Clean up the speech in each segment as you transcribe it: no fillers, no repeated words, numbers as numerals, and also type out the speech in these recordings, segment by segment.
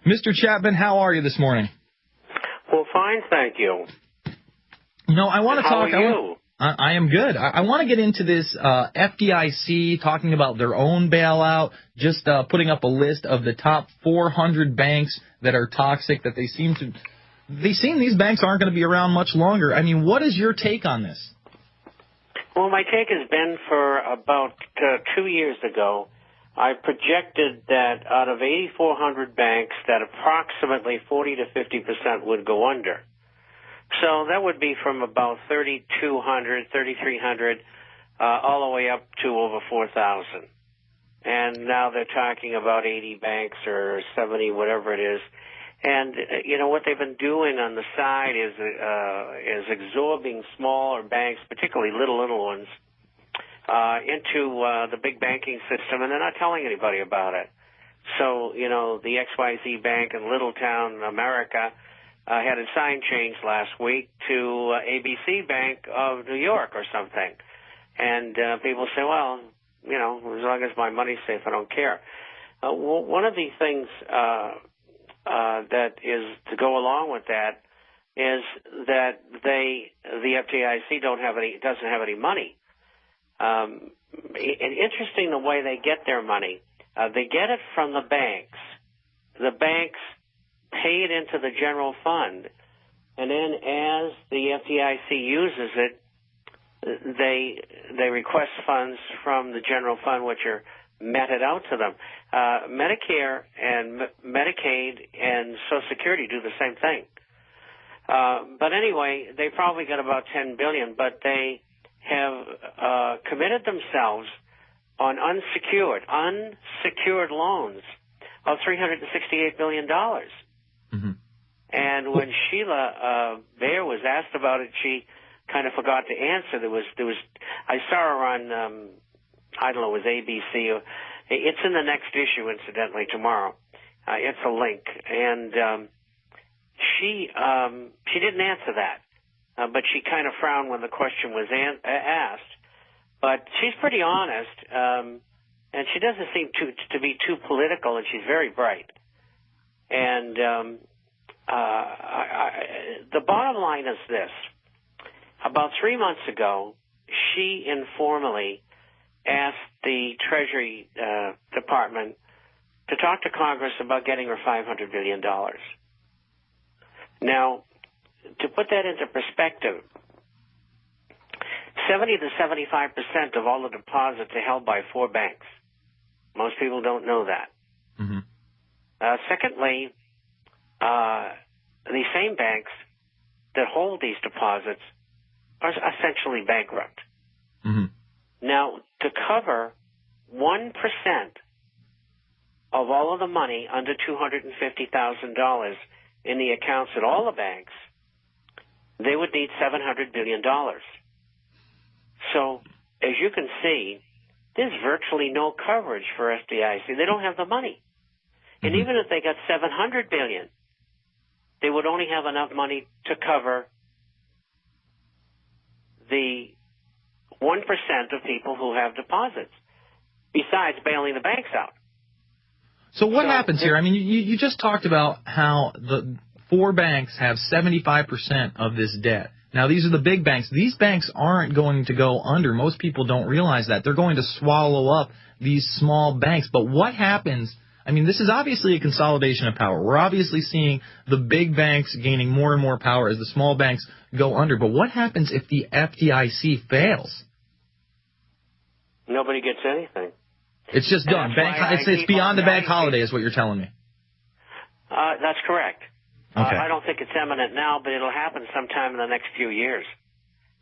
Mr. Chapman, how are you this morning? Well, fine, thank you. No, I want to talk. How are you? I am good. I want to get into this FDIC talking about their own bailout, just putting up a list of the top 400 banks that are toxic, that these banks aren't going to be around much longer. I mean, what is your take on this? Well, my take has been for about 2 years ago, I projected that out of 8,400 banks, that approximately 40 to 50% would go under. So that would be from about 3,200, 3,300, all the way up to over 4,000. And now they're talking about 80 banks or 70, whatever it is. And, what they've been doing on the side is absorbing smaller banks, particularly little ones, into the big banking system, and they're not telling anybody about it. So, the XYZ Bank in Littletown, America, had a sign change last week to ABC Bank of New York or something. And people say, well, as long as my money's safe, I don't care. One of the things that is to go along with that is that the FDIC doesn't have any money. And interesting the way they get their money. They get it from the banks. The banks pay it into the general fund, and then as the FDIC uses it, they request funds from the general fund, which are meted out to them. Medicare and Medicaid and Social Security do the same thing. But anyway, they probably got about $10 billion, but they have committed themselves on unsecured loans of $368 billion. Mm-hmm. And when Sheila Bair was asked about it, she kind of forgot to answer. I saw her on I don't know, it was ABC. It's in the next issue, incidentally, tomorrow. It's a link, and she didn't answer that, but she kind of frowned when the question was asked. But she's pretty honest, and she doesn't seem to be too political, and she's very bright. And the bottom line is this. About 3 months ago, she informally asked the Treasury Department to talk to Congress about getting her $500 billion. Now, to put that into perspective, 70 to 75% of all the deposits are held by 4 banks. Most people don't know that. Mm-hmm. Secondly, the same banks that hold these deposits are essentially bankrupt. Mm-hmm. Now, to cover 1% of all of the money under $250,000 in the accounts at all the banks, they would need $700 billion. So, as you can see, there's virtually no coverage for FDIC. They don't have the money. And even if they got $700 billion, they would only have enough money to cover the 1% of people who have deposits, besides bailing the banks out. So what happens here? I mean, you just talked about how the 4 banks have 75% of this debt. Now, these are the big banks. These banks aren't going to go under. Most people don't realize that. They're going to swallow up these small banks. But what happens? I mean, this is obviously a consolidation of power. We're obviously seeing the big banks gaining more and more power as the small banks go under. But what happens if the FDIC fails? Nobody gets anything. It's just done. It's beyond the bank holiday is what you're telling me. That's correct. Okay. I don't think it's imminent now, but it'll happen sometime in the next few years.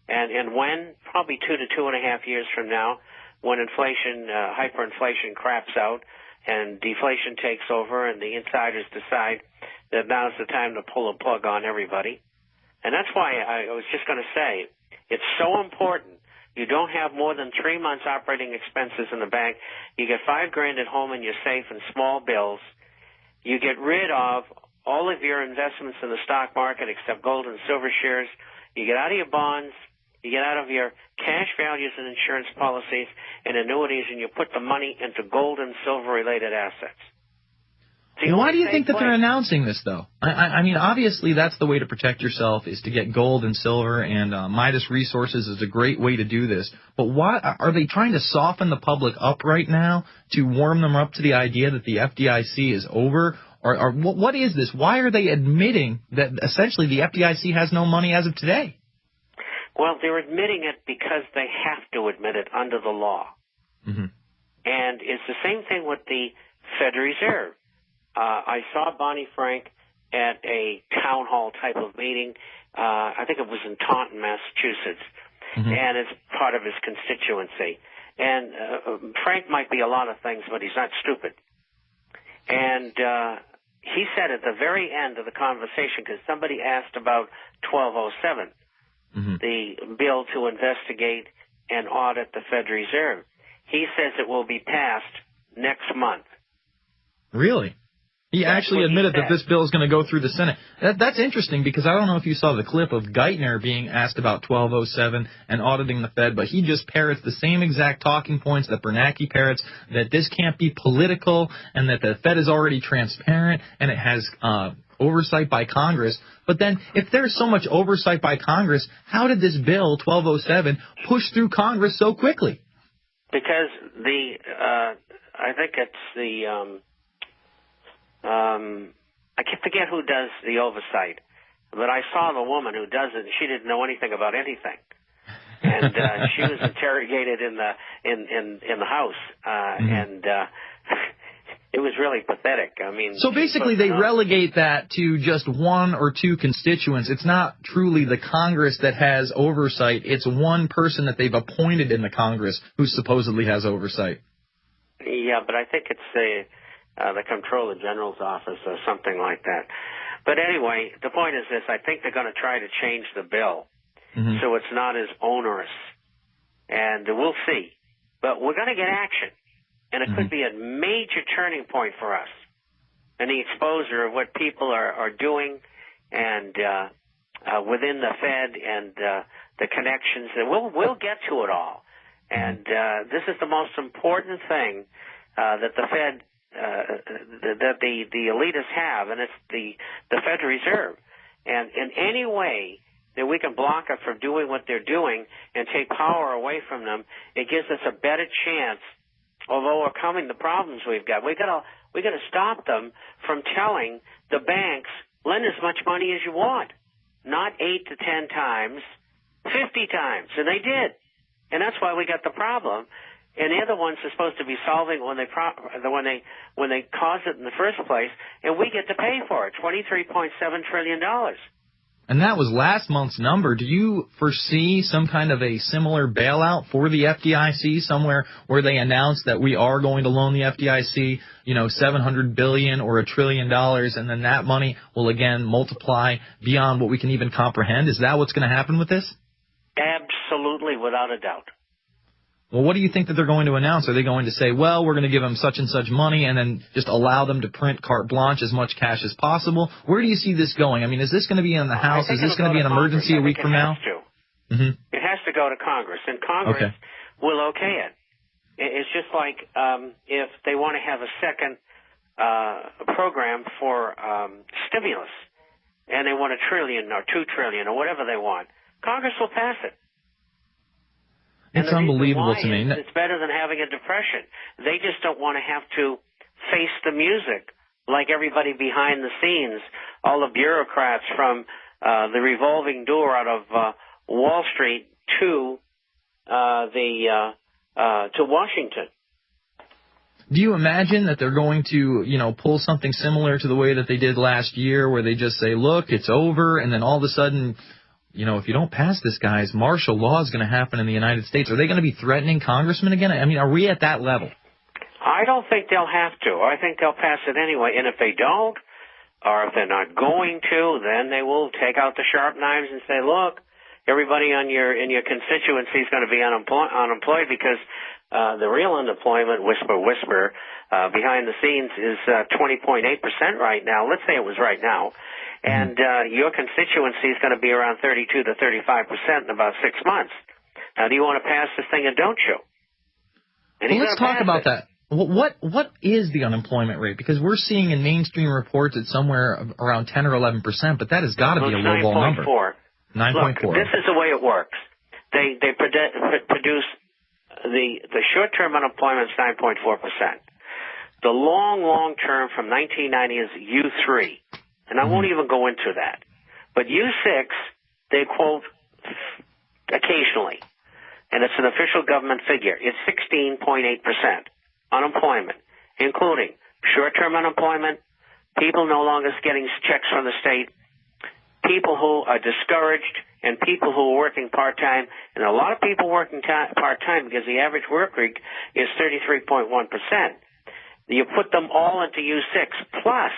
And when? Probably 2 to 2.5 years from now, when inflation, hyperinflation craps out and deflation takes over and the insiders decide that now's the time to pull a plug on everybody. And that's why I was just going to say, it's so important. You don't have more than 3 months operating expenses in the bank. You get $5,000 at home in your safe and small bills. You get rid of all of your investments in the stock market except gold and silver shares. You get out of your bonds. You get out of your cash values and insurance policies and annuities, and you put the money into gold and silver-related assets. Why do you think that they're announcing this, though? I mean, obviously that's the way to protect yourself, is to get gold and silver, and Midas Resources is a great way to do this. But why are they trying to soften the public up right now to warm them up to the idea that the FDIC is over? Or what is this? Why are they admitting that essentially the FDIC has no money as of today? Well, they're admitting it because they have to admit it under the law. Mm-hmm. And it's the same thing with the Federal Reserve. I saw Bonnie Frank at a town hall type of meeting. I think it was in Taunton, Massachusetts, and it's part of his constituency. And Frank might be a lot of things, but he's not stupid. And he said at the very end of the conversation, because somebody asked about 1207, the bill to investigate and audit the Federal Reserve, he says it will be passed next month. Really? He actually admitted that this bill is going to go through the Senate. That's interesting, because I don't know if you saw the clip of Geithner being asked about 1207 and auditing the Fed, but he just parrots the same exact talking points that Bernanke parrots, that this can't be political and that the Fed is already transparent and it has oversight by Congress. But then if there's so much oversight by Congress, how did this bill, 1207, push through Congress so quickly? Because I think it's the... I can't forget who does the oversight, but I saw the woman who does it, and she didn't know anything about anything, and she was interrogated in the House, and it was really pathetic. I mean, so basically they relegate that to just one or two constituents. It's not truly the Congress that has oversight. It's one person that they've appointed in the Congress who supposedly has oversight. Yeah, but I think it's the Comptroller General's office or something like that. But anyway, the point is this. I think they're going to try to change the bill so it's not as onerous. And we'll see. But we're going to get action. And it could be a major turning point for us. And the exposure of what people are doing and within the Fed and the connections. And we'll get to it all. And this is the most important thing that the Fed that the elitists have, and it's the Federal Reserve. And in any way that we can block it from doing what they're doing and take power away from them, it gives us a better chance of overcoming the problems we've got. We got to stop them from telling the banks, lend as much money as you want, not 8 to 10 times, 50 times, and they did. And that's why we got the problem. And they're the ones who are supposed to be solving when they cause it in the first place, and we get to pay for it, $23.7 trillion. And that was last month's number. Do you foresee some kind of a similar bailout for the FDIC, somewhere where they announce that we are going to loan the FDIC, $700 billion or $1 trillion, and then that money will again multiply beyond what we can even comprehend? Is that what's going to happen with this? Absolutely, without a doubt. Well, what do you think that they're going to announce? Are they going to say, well, we're going to give them such and such money and then just allow them to print carte blanche as much cash as possible? Where do you see this going? I mean, is this going to be in the House? Is this going to be an emergency a week from now? It has to go to Congress, and Congress will okay it. It's just like if they want to have a second program for stimulus, and they want $1 trillion or $2 trillion or whatever they want, Congress will pass it. It's unbelievable to me. It's better than having a depression. They just don't want to have to face the music like everybody behind the scenes, all the bureaucrats from the revolving door out of Wall Street to Washington. Do you imagine that they're going to, pull something similar to the way that they did last year, where they just say, look, it's over, and then all of a sudden, if you don't pass this, guys, martial law is going to happen in the United States? Are they going to be threatening congressmen again? I mean, are we at that level? I don't think they'll have to. I think they'll pass it anyway. And if they don't, or if they're not going to, then they will take out the sharp knives and say, look, everybody in your constituency is going to be unemployed because the real unemployment, whisper, behind the scenes is 20.8% right now. Let's say it was right now. And your constituency is going to be around 32 to 35% in about 6 months. Now, do you want to pass this thing or don't you? Well, let's talk about that. What is the unemployment rate? Because we're seeing in mainstream reports it's somewhere around 10 or 11%, but that has got to be a lowball number. 9.4. Look, this is the way it works. They produce the short-term unemployment is 9.4%. The long term from 1990 is U3, and I won't even go into that. But U6, they quote occasionally, and it's an official government figure. It's 16.8% unemployment, including short-term unemployment, people no longer getting checks from the state, people who are discouraged, and people who are working part-time. And a lot of people working part-time because the average work week is 33.1%. You put them all into U6, plus